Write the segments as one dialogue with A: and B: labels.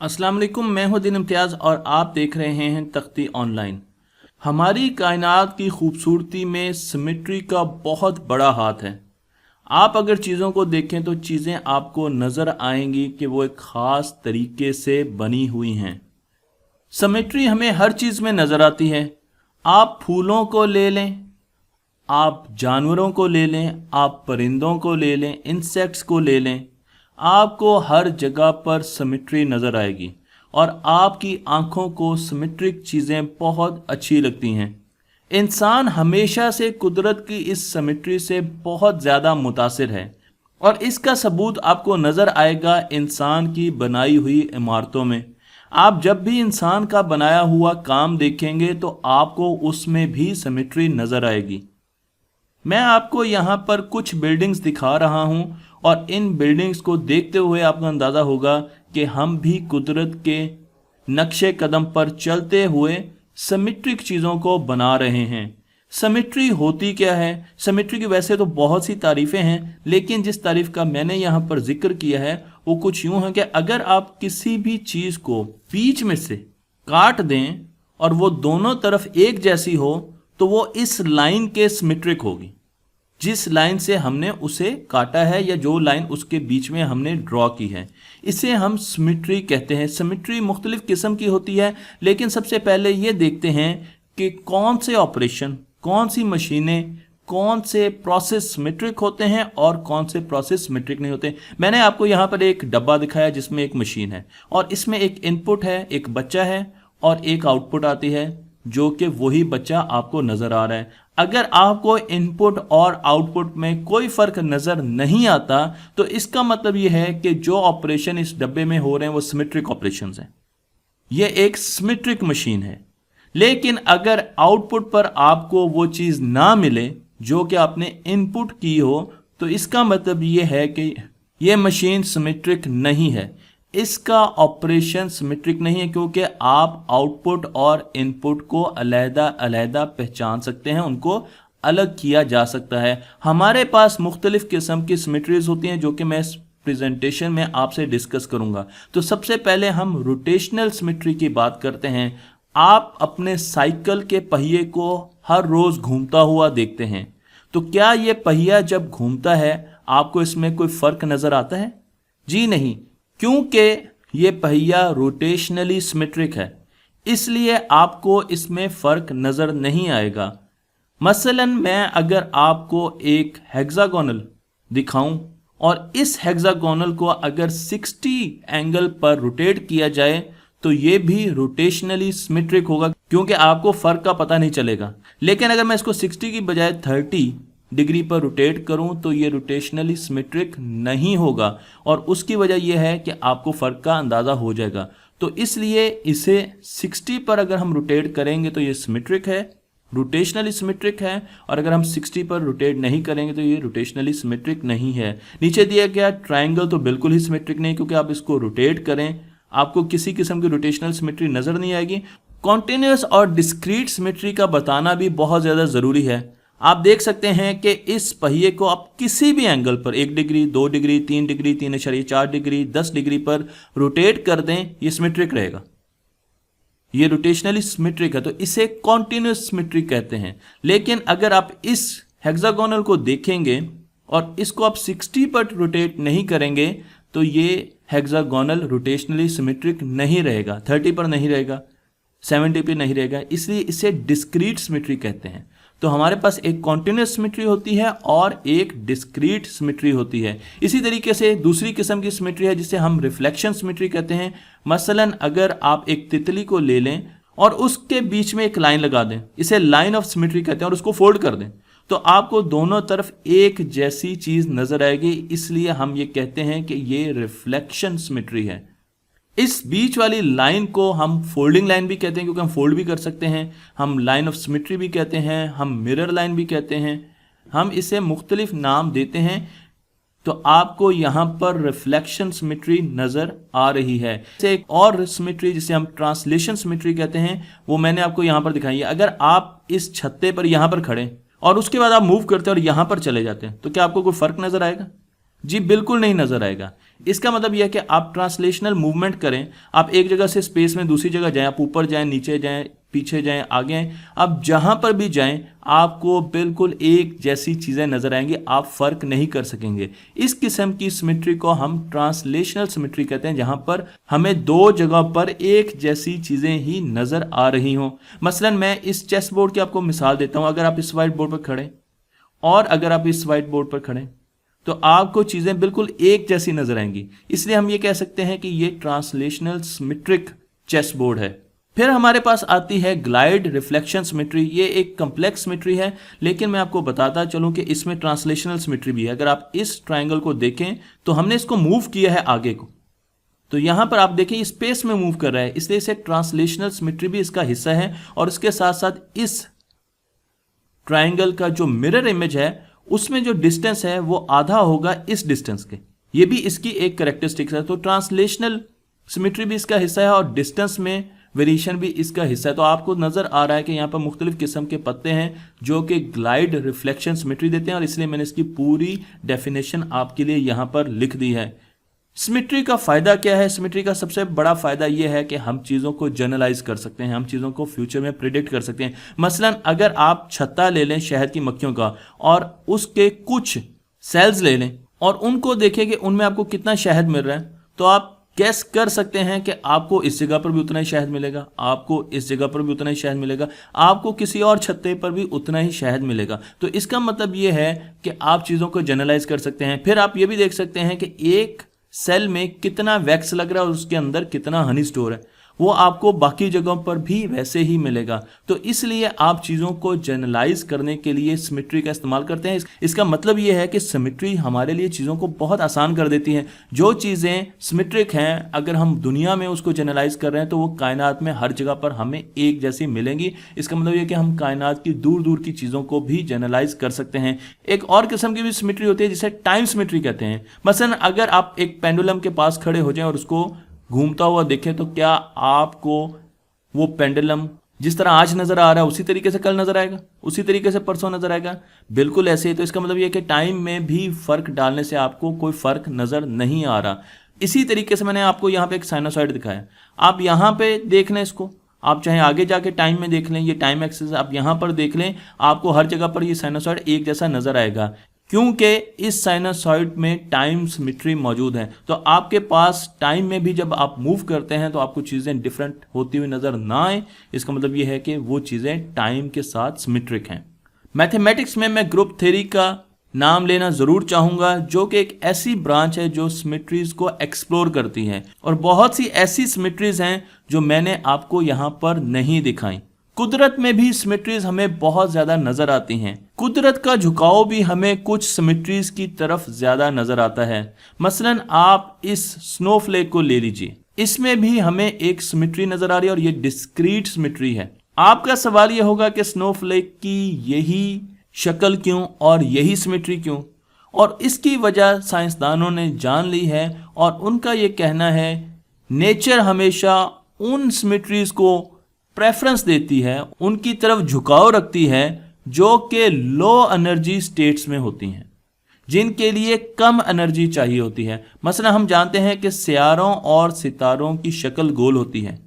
A: अस्सलाम वालेकुम, मैं हूं दिन इम्तियाज़ और आप देख रहे हैं तख्ती ऑनलाइन। हमारी कायनात की खूबसूरती में सिमेट्री का बहुत बड़ा हाथ है। आप अगर चीज़ों को देखें तो चीज़ें आपको नज़र आएंगी कि वो एक ख़ास तरीके से बनी हुई हैं। सिमेट्री हमें हर चीज़ में नज़र आती है। आप फूलों को ले लें, आप जानवरों को ले लें, आप परिंदों को ले लें, इंसेक्ट्स को ले लें, आपको हर जगह पर सिमेट्री नज़र आएगी और आपकी आंखों को सिमेट्रिक चीज़ें बहुत अच्छी लगती हैं। इंसान हमेशा से कुदरत की इस सिमेट्री से बहुत ज़्यादा मुतासिर है और इसका सबूत आपको नज़र आएगा इंसान की बनाई हुई इमारतों में। आप जब भी इंसान का बनाया हुआ काम देखेंगे तो आपको उसमें भी सिमेट्री नज़र आएगी। मैं आपको यहाँ पर कुछ बिल्डिंग्स दिखा रहा हूँ और इन बिल्डिंग्स को देखते हुए आपको अंदाज़ा होगा कि हम भी कुदरत के नक्शे कदम पर चलते हुए सिमेट्रिक चीज़ों को बना रहे हैं। सिमेट्री होती क्या है? सिमेट्री की वैसे तो बहुत सी तारीफ़ें हैं, लेकिन जिस तारीफ़ का मैंने यहाँ पर जिक्र किया है वो कुछ यूँ है कि अगर आप किसी भी चीज़ को बीच में से काट दें और वो दोनों तरफ एक जैसी हो तो वो इस लाइन के सिमेट्रिक होगी, जिस लाइन से हमने उसे काटा है या जो लाइन उसके बीच में हमने ड्रॉ की है। इसे हम सिमेट्री कहते हैं। सिमेट्री मुख्तलिफ किस्म की होती है, लेकिन सबसे पहले ये देखते हैं कि कौन से ऑपरेशन, कौन सी मशीनें, कौन से प्रोसेस सिमेट्रिक होते हैं और कौन से प्रोसेस सिमेट्रिक नहीं होते। मैंने आपको यहाँ पर एक डब्बा दिखाया जिसमें एक मशीन है और इसमें एक इनपुट है, एक बच्चा है और एक आउटपुट आती है जो कि वही बच्चा आपको नज़र आ रहा है। अगर आपको इनपुट और आउटपुट में कोई फ़र्क नज़र नहीं आता तो इसका मतलब यह है कि जो ऑपरेशन इस डब्बे में हो रहे हैं वो सिमेट्रिक ऑपरेशंस हैं। ये एक सिमेट्रिक मशीन है। लेकिन अगर आउटपुट पर आपको वो चीज़ ना मिले जो कि आपने इनपुट की हो तो इसका मतलब ये है कि ये मशीन सिमेट्रिक नहीं है, इसका ऑपरेशन सिमेट्रिक नहीं है, क्योंकि आप आउटपुट और इनपुट को अलग-अलग पहचान सकते हैं, उनको अलग किया जा सकता है। हमारे पास मुख्तलिफ किस्म की सिमेट्रीज होती हैं जो कि मैं इस प्रेजेंटेशन में आपसे डिस्कस करूंगा। तो सबसे पहले हम रोटेशनल सिमेट्री की बात करते हैं। आप अपने साइकिल के पहिए को हर रोज़ घूमता हुआ देखते हैं, तो क्या ये पहिया जब घूमता है आपको इसमें कोई फ़र्क नज़र आता है? जी नहीं, क्योंकि ये पहिया रोटेशनली सिमेट्रिक है, इसलिए आपको इसमें फ़र्क नज़र नहीं आएगा। मसलन मैं अगर आपको एक हेक्सागोनल दिखाऊं और इस हेक्सागोनल को अगर 60 एंगल पर रोटेट किया जाए तो ये भी रोटेशनली सिमेट्रिक होगा, क्योंकि आपको फ़र्क का पता नहीं चलेगा। लेकिन अगर मैं इसको 60 की बजाय 30 डिग्री पर रोटेट करूं तो ये रोटेशनली सिमेट्रिक नहीं होगा और उसकी वजह यह है कि आपको फ़र्क का अंदाज़ा हो जाएगा। तो इसलिए इसे 60 पर अगर हम रोटेट करेंगे तो ये सिमेट्रिक है, रोटेशनली सिमेट्रिक है, और अगर हम 60 पर रोटेट नहीं करेंगे तो ये रोटेशनली सिमेट्रिक नहीं है। नीचे दिया गया ट्रायंगल तो बिल्कुल ही सिमेट्रिक नहीं, क्योंकि आप इसको रोटेट करें आपको किसी किस्म की रोटेशनल सिमेट्री नज़र नहीं आएगी। कॉन्टिन्यूस और डिस्क्रीट सिमेट्री का बताना भी बहुत ज़्यादा ज़रूरी है। आप देख सकते हैं कि इस पहिए को आप किसी भी एंगल पर 1 degree, 2 degree, 3 degree, 3.4 degree, 10 degree पर रोटेट कर दें, ये सिमेट्रिक रहेगा, ये रोटेशनली सिमेट्रिक है, तो इसे कॉन्टिन्यूस सिमेट्री कहते हैं। लेकिन अगर आप इस हेक्सागोनल को देखेंगे और इसको आप 60 पर रोटेट नहीं करेंगे तो ये हेक्सागोनल रोटेशनली सिमेट्रिक नहीं रहेगा, 30 पर नहीं रहेगा, 70 पे नहीं रहेगा, इसलिए इसे डिस्क्रीट सिमेट्री कहते हैं। तो हमारे पास एक कॉन्टिन्यूस सिमेट्री होती है और एक डिस्क्रीट सिमेट्री होती है। इसी तरीके से दूसरी किस्म की सिमेट्री है जिसे हम रिफ्लेक्शन सिमेट्री कहते हैं। मसलन अगर आप एक तितली को ले लें और उसके बीच में एक लाइन लगा दें, इसे लाइन ऑफ सिमेट्री कहते हैं, और उसको फोल्ड कर दें तो आपको दोनों तरफ एक जैसी चीज़ नज़र आएगी, इसलिए हम ये कहते हैं कि ये रिफ्लेक्शन सिमेट्री है। इस बीच वाली लाइन को हम फोल्डिंग लाइन भी कहते हैं, क्योंकि हम फोल्ड भी कर सकते हैं, हम लाइन ऑफ सिमेट्री भी कहते हैं, हम मिरर लाइन भी कहते हैं, हम इसे मुख्तलिफ नाम देते हैं। तो आपको यहाँ पर रिफ्लेक्शन सिमेट्री नज़र आ रही है। इसे एक और सिमेट्री जिसे हम ट्रांसलेशन सिमेट्री कहते हैं वो मैंने आपको यहाँ पर दिखाई है। अगर आप इस छत्ते पर यहाँ पर खड़े और उसके बाद आप मूव करते हैं और यहाँ पर चले जाते हैं तो क्या आपको कोई फ़र्क नज़र आएगा? जी बिल्कुल नहीं नजर आएगा। इसका मतलब यह है कि आप ट्रांसलेशनल मूवमेंट करें, आप एक जगह से स्पेस में दूसरी जगह जाएं, आप ऊपर जाएं, नीचे जाएं, पीछे जाएं, आगे आएं, आप जहां पर भी जाएं आपको बिल्कुल एक जैसी चीजें नजर आएंगी, आप फर्क नहीं कर सकेंगे। इस किस्म की सिमेट्री को हम ट्रांसलेशनल सिमेट्री कहते हैं, जहां पर हमें दो जगह पर एक जैसी चीजें ही नजर आ रही हों। मसलन मैं इस चेस बोर्ड की आपको मिसाल देता हूं। अगर आप इस व्हाइट बोर्ड पर खड़े और अगर आप इस व्हाइट बोर्ड पर खड़े तो आपको चीजें बिल्कुल एक जैसी नजर आएंगी। इसलिए हम ये कह सकते हैं कि ये ट्रांसलेशनल सिमेट्रिक चेस बोर्ड है। फिर हमारे पास आती है ग्लाइड रिफ्लेक्शन सिमेट्री। ये एक कम्प्लेक्स सिमेट्री है, लेकिन मैं आपको बताता चलूं कि इसमें ट्रांसलेशनल सिमेट्री भी है। अगर आप इस ट्राइंगल को देखें तो हमने इसको मूव किया है आगे को, तो यहां पर आप देखें स्पेस में मूव कर रहा है, इसलिए इसे ट्रांसलेशनल सिमेट्री भी इसका हिस्सा है। और इसके साथ साथ इस ट्राइंगल का जो मिरर इमेज है उसमें जो डिस्टेंस है वो आधा होगा इस डिस्टेंस के, ये भी इसकी एक कैरेक्टरिस्टिक्स है। तो ट्रांसलेशनल सिमेट्री भी इसका हिस्सा है और डिस्टेंस में वेरिएशन भी इसका हिस्सा है। तो आपको नजर आ रहा है कि यहाँ पर मुख्तलिफ किस्म के पत्ते हैं जो कि ग्लाइड रिफ्लेक्शन सिमेट्री देते हैं, और इसलिए मैंने इसकी पूरी डेफिनेशन आपके लिए यहाँ पर लिख दी है। सिमेट्री का फायदा क्या है? सिमेट्री का सबसे बड़ा फायदा यह है कि हम चीज़ों को जनरलाइज कर सकते हैं, हम चीज़ों को फ्यूचर में प्रिडिक्ट कर सकते हैं। मसलन अगर आप छत्ता ले लें शहद की मक्खियों का और उसके कुछ सेल्स ले लें और उनको देखें कि उनमें आपको कितना शहद मिल रहा है, तो आप गैस कर सकते हैं कि आपको इस जगह पर भी उतना ही शहद मिलेगा, आपको इस जगह पर भी उतना ही शहद मिलेगा, आपको किसी और छत्ते पर भी उतना ही शहद मिलेगा। तो इसका मतलब ये है कि आप चीज़ों को जनरलाइज कर सकते हैं। फिर आप ये भी देख सकते हैं कि एक सेल में कितना वैक्स लग रहा है और उसके अंदर कितना हनी स्टोर है, वो आपको बाकी जगहों पर भी वैसे ही मिलेगा। तो इसलिए आप चीज़ों को जनरलाइज करने के लिए सिमेट्री का इस्तेमाल करते हैं। इसका मतलब ये है कि सिमेट्री हमारे लिए चीज़ों को बहुत आसान कर देती है। जो चीज़ें सिमेट्रिक हैं, अगर हम दुनिया में उसको जनरलाइज कर रहे हैं तो वो कायनात में हर जगह पर हमें एक जैसी मिलेंगी। इसका मतलब ये कि हम कायनात की दूर दूर की चीज़ों को भी जनरलाइज कर सकते हैं। एक और किस्म की भी सिमेट्री होती है जिसे टाइम सिमेट्री कहते हैं। मसलन अगर आप एक पेंडुलम के पास खड़े हो जाएं और उसको घूमता हुआ देखें तो क्या आपको वो पेंडुलम जिस तरह आज नजर आ रहा है उसी तरीके से कल नजर आएगा, उसी तरीके से परसों नजर आएगा? बिल्कुल ऐसे ही। तो इसका मतलब ये कि टाइम में भी फर्क डालने से आपको कोई फर्क नजर नहीं आ रहा। इसी तरीके से मैंने आपको यहाँ पे एक साइनोसॉइड दिखाया, आप यहाँ पे देख लें इसको, आप चाहे आगे जाके टाइम में देख लें, ये टाइम एक्सिस आप यहाँ पर देख लें, आपको हर जगह पर ये साइनोसॉइड एक जैसा नजर आएगा, क्योंकि इस साइनोसॉइड में टाइम सिमेट्री मौजूद है। तो आपके पास टाइम में भी जब आप मूव करते हैं तो आपको चीज़ें डिफरेंट होती हुई नज़र ना आए, इसका मतलब ये है कि वो चीज़ें टाइम के साथ सिमेट्रिक हैं। मैथमेटिक्स में मैं ग्रुप थ्योरी का नाम लेना ज़रूर चाहूँगा, जो कि एक ऐसी ब्रांच है जो सिमेट्रीज को एक्सप्लोर करती है, और बहुत सी ऐसी सिमेट्रीज हैं जो मैंने आपको यहाँ पर नहीं दिखाई। कुदरत में भी सिमेट्रीज हमें बहुत ज्यादा नजर आती हैं। कुदरत का झुकाव भी हमें कुछ सिमेट्रीज की तरफ ज्यादा नजर आता है। मसलन आप इस स्नोफ्लेक को ले लीजिए, इसमें भी हमें एक सिमेट्री नजर आ रही है और ये डिस्क्रीट सिमेट्री है। आपका सवाल ये होगा कि स्नोफ्लेक की यही शक्ल क्यों और यही सिमेट्री क्यों? और इसकी वजह साइंसदानों ने जान ली है और उनका ये कहना है नेचर हमेशा उन सिमेट्रीज को प्रेफरेंस देती है, उनकी तरफ झुकाव रखती है जो कि लो एनर्जी स्टेट्स में होती हैं, जिनके लिए कम एनर्जी चाहिए होती है। मसलन हम जानते हैं कि सियारों और सितारों की शक्ल गोल होती है,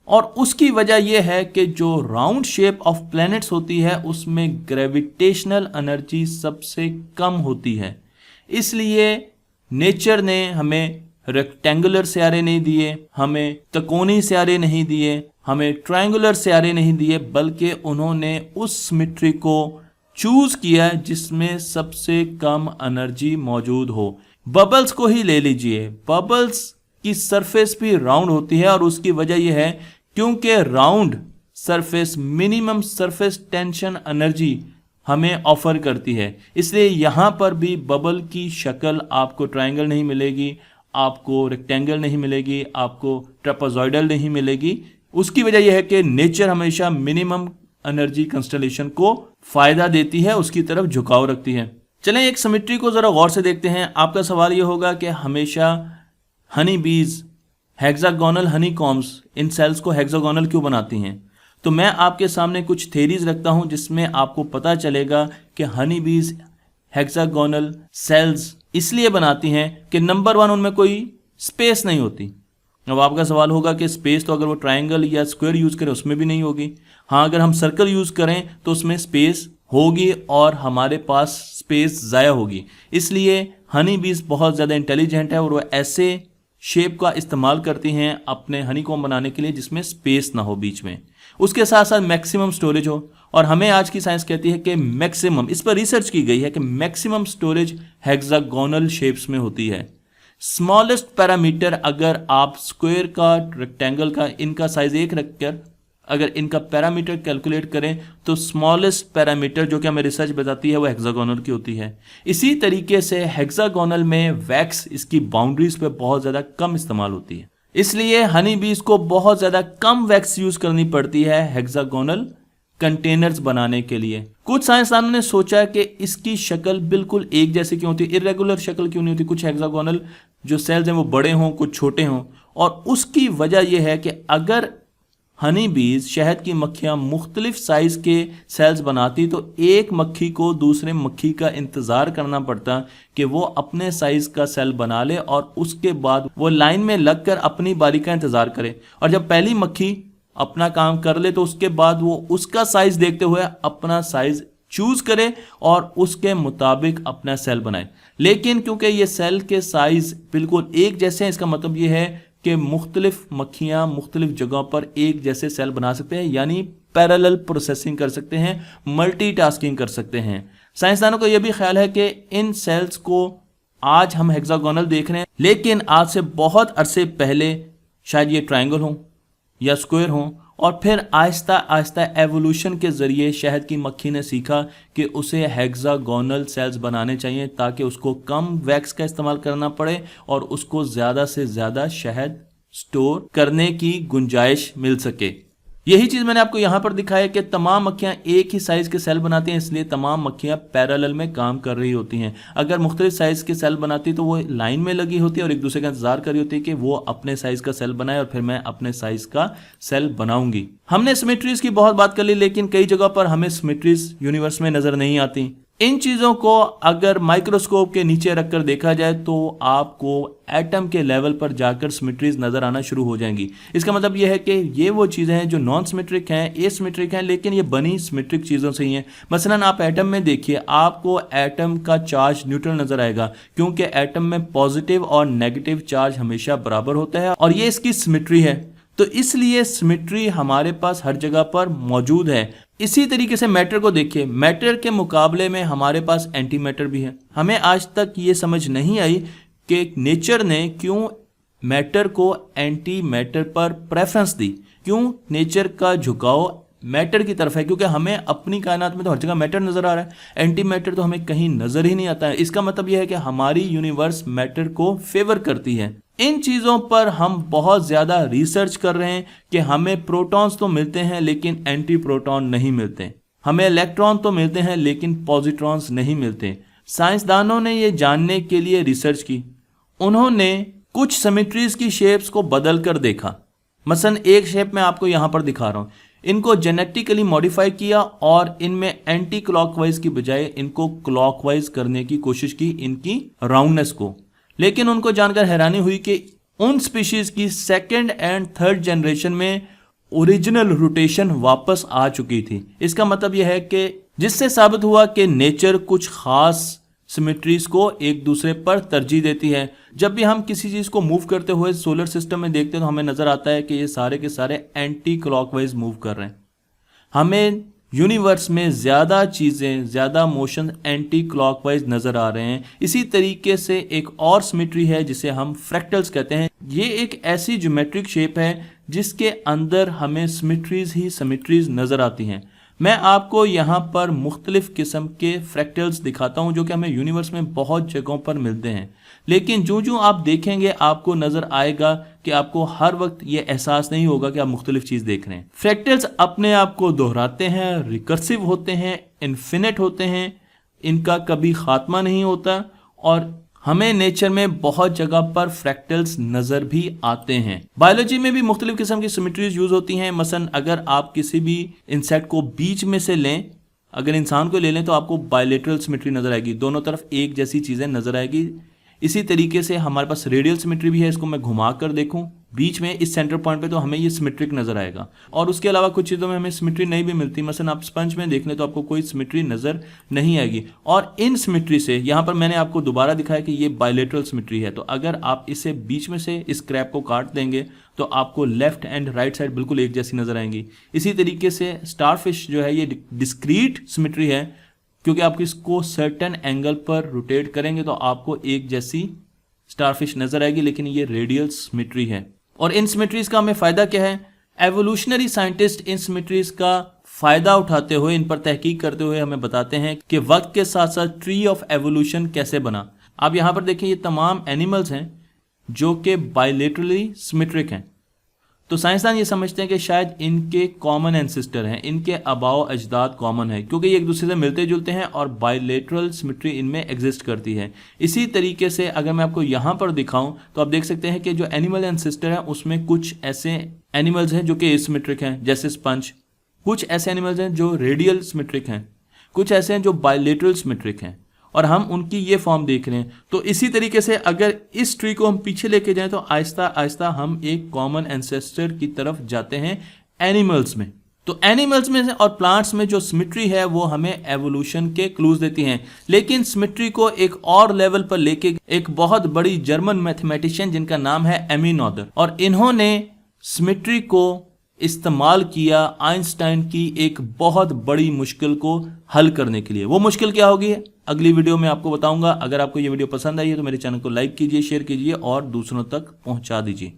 A: और उसकी वजह यह है कि जो राउंड शेप ऑफ प्लैनेट्स होती है उसमें ग्रेविटेशनल एनर्जी सबसे कम होती है। इसलिए नेचर ने हमें रेक्टेंगुलर सियारे नहीं दिए, हमें त्रिकोणीय सियारे नहीं दिए, हमें ट्रायंगुलर सियारे नहीं दिए, बल्कि उन्होंने उस सिमेट्री को चूज किया जिसमें सबसे कम एनर्जी मौजूद हो। बबल्स को ही ले लीजिए, बबल्स की सरफेस भी राउंड होती है और उसकी वजह यह है क्योंकि round surface minimum surface tension energy हमें ऑफर करती है। इसलिए यहाँ पर भी बबल की शक्ल आपको ट्रायंगल नहीं मिलेगी, आपको रेक्टेंगल नहीं मिलेगी, आपको ट्रेपेजॉइडल नहीं मिलेगी। उसकी वजह यह है कि नेचर हमेशा मिनिमम एनर्जी कंस्टलेशन को फायदा देती है, उसकी तरफ झुकाव रखती है। चलें एक सिमेट्री को जरा गौर से देखते हैं। आपका सवाल यह होगा कि हमेशा हनी बीज हेक्सागोनल हनी कॉम्स इन सेल्स को हेक्सागोनल क्यों बनाती हैं? तो मैं आपके सामने कुछ थेरीज रखता हूं जिसमें आपको पता चलेगा कि हनी बीज हेक्सागोनल सेल्स इसलिए बनाती हैं कि नंबर वन, उनमें कोई स्पेस नहीं होती। अब आपका सवाल होगा कि स्पेस तो अगर वो ट्रायंगल या स्क्वायर यूज़ करें उसमें भी नहीं होगी। हाँ, अगर हम सर्कल यूज़ करें तो उसमें स्पेस होगी और हमारे पास स्पेस ज़ाया होगी। इसलिए हनी बीज बहुत ज़्यादा इंटेलिजेंट है और वो ऐसे शेप का इस्तेमाल करती हैं अपने हनीकॉम्ब बनाने के लिए जिसमें स्पेस ना हो बीच में, उसके साथ साथ मैक्सिमम स्टोरेज हो। और हमें आज की साइंस कहती है कि मैक्सिमम, इस पर रिसर्च की गई है कि मैक्सिमम स्टोरेज हेक्सागोनल शेप्स में होती है। स्मॉलेस्ट पैरामीटर, अगर आप स्क्वायर का, रेक्टेंगल का, इनका साइज एक रखकर अगर इनका पैरामीटर कैलकुलेट करें तो स्मॉलेस्ट पैरामीटर जो कि हमें रिसर्च बताती है वो हेक्सागोनल की होती है। इसी तरीके से हेक्सागोनल में वैक्स इसकी बाउंड्रीज पे बहुत ज़्यादा कम इस्तेमाल होती है, इसलिए हनी बीज को बहुत ज़्यादा कम वैक्स यूज़ करनी पड़ती है हेक्सागोनल कंटेनर्स बनाने के लिए। कुछ साइंसदानों ने सोचा कि इसकी शक्ल बिल्कुल एक जैसी क्यों होती है, इरेगुलर शक्ल क्यों नहीं होती, कुछ हेक्सागोनल जो सेल्स हैं वो बड़े हों, कुछ छोटे हों। और उसकी वजह यह है कि अगर हनी बीज, शहद की मक्खियां मुख्तलिफ साइज के सेल्स बनाती तो एक मक्खी को दूसरे मक्खी का इंतज़ार करना पड़ता कि वो अपने साइज का सेल बना ले और उसके बाद वो लाइन में लगकर अपनी बारी का इंतज़ार करे। और जब पहली मक्खी अपना काम कर ले तो उसके बाद वो उसका साइज देखते हुए अपना साइज चूज करे और उसके मुताबिक अपना सेल बनाए। लेकिन क्योंकि ये सेल के साइज बिल्कुल एक जैसे हैं, इसका मतलब ये है कि मुख्तलिफ मक्खियाँ मुख्तलिफ जगहों पर एक जैसे सेल बना सकते हैं, यानी पैरेलल प्रोसेसिंग कर सकते हैं, मल्टीटास्किंग कर सकते हैं। साइंसदानों का यह भी ख्याल है कि इन सेल्स को आज हम हेक्सागोनल देख रहे हैं, लेकिन आज से बहुत अरसे पहले शायद ये ट्रायंगल हो या स्क्वायर हो, और फिर आहिस्ता आहिस्ता एवोल्यूशन के ज़रिए शहद की मक्खी ने सीखा कि उसे हेक्सागोनल सेल्स बनाने चाहिए ताकि उसको कम वैक्स का इस्तेमाल करना पड़े और उसको ज़्यादा से ज़्यादा शहद स्टोर करने की गुंजाइश मिल सके। यही चीज़ मैंने आपको यहाँ पर दिखाया कि तमाम मक्खियाँ एक ही साइज़ के सेल बनाती हैं, इसलिए तमाम मक्खियाँ पैरेलल में काम कर रही होती हैं। अगर मुख्तलिफ साइज़ के सेल बनाती तो वो लाइन में लगी होती है और एक दूसरे का इंतजार कर रही होती है कि वो अपने साइज़ का सेल बनाए और फिर मैं अपने साइज़ का सेल बनाऊंगी। हमने सिमेट्रीज की बहुत बात कर ली, लेकिन कई जगह पर हमें सिमेट्रीज यूनिवर्स में नज़र नहीं आती। इन चीज़ों को अगर माइक्रोस्कोप के नीचे रखकर देखा जाए तो आपको एटम के लेवल पर जाकर सिमेट्रीज नज़र आना शुरू हो जाएंगी। इसका मतलब यह है कि ये वो चीज़ें हैं जो नॉन सिमेट्रिक हैं, एसिमेट्रिक हैं, लेकिन ये बनी सिमेट्रिक चीज़ों से ही हैं। मसलन आप एटम में देखिए, आपको एटम का चार्ज न्यूट्रल नज़र आएगा क्योंकि एटम में पॉजिटिव और नेगेटिव चार्ज हमेशा बराबर होता है और ये इसकी सिमेट्री है। तो इसलिए सिमेट्री हमारे पास हर जगह पर मौजूद है। इसी तरीके से मैटर को देखिए, मैटर के मुकाबले में हमारे पास एंटी मैटर भी है। हमें आज तक ये समझ नहीं आई कि नेचर ने क्यों मैटर को एंटी मैटर पर प्रेफरेंस दी, क्यों नेचर का झुकाव मैटर की तरफ है, क्योंकि हमें अपनी कायनात में तो हर जगह मैटर नज़र आ रहा है, एंटी मैटर तो हमें कहीं नज़र ही नहीं आता है। इसका मतलब यह है कि हमारी यूनिवर्स मैटर को फेवर करती है। इन चीज़ों पर हम बहुत ज़्यादा रिसर्च कर रहे हैं कि हमें प्रोटॉन्स तो मिलते हैं लेकिन एंटी प्रोटॉन नहीं मिलते, हमें इलेक्ट्रॉन तो मिलते हैं लेकिन पॉजिट्रॉन्स नहीं मिलते। साइंसदानों ने ये जानने के लिए रिसर्च की, उन्होंने कुछ सिमेट्रीज की शेप्स को बदल कर देखा। मसलन एक शेप मैं आपको यहाँ पर दिखा रहा हूँ, इनको जेनेटिकली मॉडिफाई किया और इनमें एंटी क्लॉकवाइज की बजाय इनको क्लॉकवाइज करने की कोशिश की, इनकी राउंडनेस को। लेकिन उनको जानकर हैरानी हुई कि उन स्पीशीज की सेकंड एंड थर्ड जनरेशन में ओरिजिनल रोटेशन वापस आ चुकी थी। इसका मतलब यह है कि जिससे साबित हुआ कि नेचर कुछ खास सिमेट्रीज को एक दूसरे पर तरजीह देती है। जब भी हम किसी चीज़ को मूव करते हुए सोलर सिस्टम में देखते हैं तो हमें नज़र आता है कि ये सारे के सारे एंटी क्लॉकवाइज मूव कर रहे हैं। हमें यूनिवर्स में ज़्यादा चीज़ें, ज़्यादा मोशन एंटी क्लॉकवाइज नज़र आ रहे हैं। इसी तरीके से एक और सिमेट्री है जिसे हम फ्रैक्टल्स कहते हैं। ये एक ऐसी ज्योमेट्रिक शेप है जिसके अंदर हमें सिमेट्रीज ही सिमेट्रीज नज़र आती हैं। मैं आपको यहाँ पर मुख्तलिफ किस्म के फ्रैक्टल्स दिखाता हूँ जो कि हमें यूनिवर्स में बहुत जगहों पर मिलते हैं, लेकिन जो आप देखेंगे आपको नज़र आएगा कि आपको हर वक्त ये एहसास नहीं होगा कि आप मुख्तलिफ चीज़ देख रहे हैं। फ्रैक्टल्स अपने आप को दोहराते हैं, रिकर्सिव होते हैं, इन्फिनिट होते हैं, इनका कभी खात्मा नहीं होता और हमें नेचर में बहुत जगह पर फ्रैक्टल्स नज़र भी आते हैं। बायोलॉजी में भी मुख्तलिफ किस्म की सिमेट्रीज यूज़ होती हैं। मसलन अगर आप किसी भी इंसेक्ट को बीच में से लें, अगर इंसान को ले लें तो आपको बायलेटरल सिमेट्री नजर आएगी, दोनों तरफ एक जैसी चीजें नजर आएगी। इसी तरीके से हमारे पास रेडियल सिमेट्री भी है, इसको मैं घुमा कर देखूं बीच में इस सेंटर पॉइंट पे तो हमें ये सिमेट्रिक नजर आएगा। और उसके अलावा कुछ चीज़ों में हमें सिमेट्री नहीं भी मिलती, मसलन आप स्पंज में देख लें तो आपको कोई सिमेट्री नजर नहीं आएगी। और इन सिमेट्री से यहाँ पर मैंने आपको दोबारा दिखाया कि ये बायलेटरल सिमेट्री है, तो अगर आप इसे बीच में से इस क्रैप को काट देंगे तो आपको लेफ्ट एंड राइट साइड बिल्कुल एक जैसी नजर आएंगी। इसी तरीके से स्टारफिश जो है ये डिस्क्रीट सिमेट्री है, क्योंकि आप इसको सर्टेन एंगल पर रोटेट करेंगे तो आपको एक जैसी स्टारफिश नजर आएगी, लेकिन ये रेडियल सिमेट्री है। और इन सिमेट्रीज का हमें फायदा क्या है? एवोल्यूशनरी साइंटिस्ट इन सिमेट्रीज का फायदा उठाते हुए, इन पर तहकीक करते हुए हमें बताते हैं कि वक्त के साथ साथ ट्री ऑफ एवोल्यूशन कैसे बना। आप यहां पर देखिए ये तमाम एनिमल्स हैं जो कि बायलेटरली सिमेट्रिक हैं। तो साइंसदान ये समझते हैं कि शायद इनके कॉमन एंसेस्टर हैं, इनके आबाओ अजदाद कॉमन है, क्योंकि ये एक दूसरे से मिलते जुलते हैं और बायलेटरल सिमेट्री इनमें एग्जिस्ट करती है। इसी तरीके से अगर मैं आपको यहाँ पर दिखाऊं तो आप देख सकते हैं कि जो एनिमल एंसेस्टर है उसमें कुछ ऐसे एनिमल्स हैं जो कि एसिमेट्रिक हैं जैसे स्पंज, कुछ ऐसे एनिमल्स हैं जो रेडियल सिमेट्रिक हैं, कुछ ऐसे हैं जो बायलेटरल सिमेट्रिक हैं, और हम उनकी ये फॉर्म देख रहे हैं। तो इसी तरीके से अगर इस ट्री को हम पीछे लेके जाएं तो आहिस्ता आहिस्ता हम एक कॉमन एंसेस्टर की तरफ जाते हैं एनिमल्स में। तो एनिमल्स में और प्लांट्स में जो सिमेट्री है वो हमें एवोल्यूशन के क्लूज देती हैं। लेकिन सिमेट्री को एक और लेवल पर लेके एक बहुत बड़ी जर्मन मैथमेटिशियन जिनका नाम है एमी नोदर, और इन्होंने सिमेट्री को इस्तेमाल किया आइंस्टाइन की एक बहुत बड़ी मुश्किल को हल करने के लिए। वो मुश्किल क्या होगी अगली वीडियो में आपको बताऊंगा। अगर आपको ये वीडियो पसंद आई है तो मेरे चैनल को लाइक कीजिए, शेयर कीजिए और दूसरों तक पहुंचा दीजिए।